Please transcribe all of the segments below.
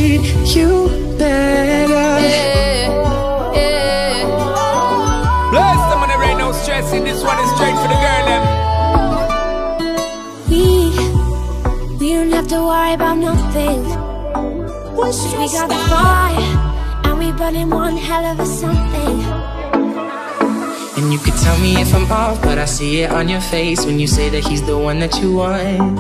treat you better. Bless them when there ain't no stressing. This one is straight for the girl them. We don't have to worry about nothing. We got the fire, and we burning one hell of a something. And you could tell me if I'm off, but I see it on your face when you say that he's the one that you want.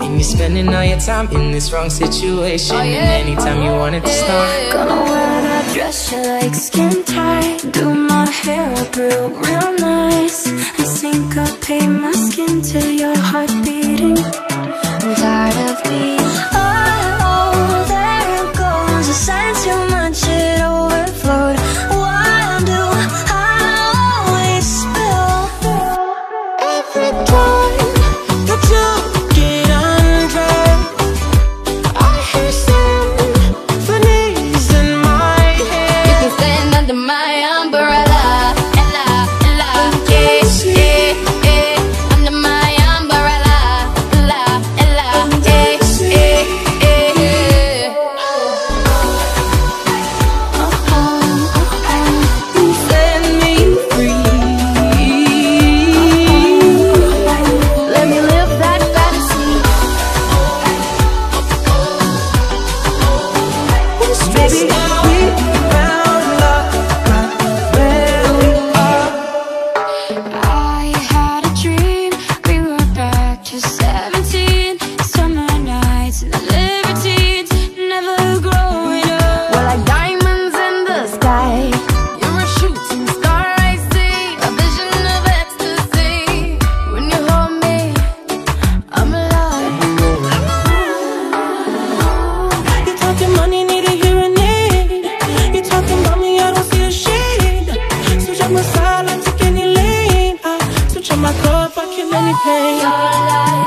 And you're spending all your time in this wrong situation. And anytime you want it to start, gonna wear that dress you like, skin tight. Do my hair up real nice, and syncopate my skin till your heart beating. I'm tired of being oh, there it goes. I sang too much, it overflowed. Why do I always spill? Every time that you get undressed, I hear symphonies in my head. You can stand under my umbrella, ella, ella, under my umbrella, ella, ella, set me free. Let me live that fantasy. Baby, we found love right where we are. I had a dream, we were back to 17. Summer nights and the libertines, never growing up. We're like diamonds in the sky. You're a shooting star, I see, a vision of ecstasy. When you hold me, I'm alive. You're talking money, need a hearing aid. You're talking about me, I don't see a shade. Switch up my side, I take any lane. I switch up my car if I kill any pain. You're alive.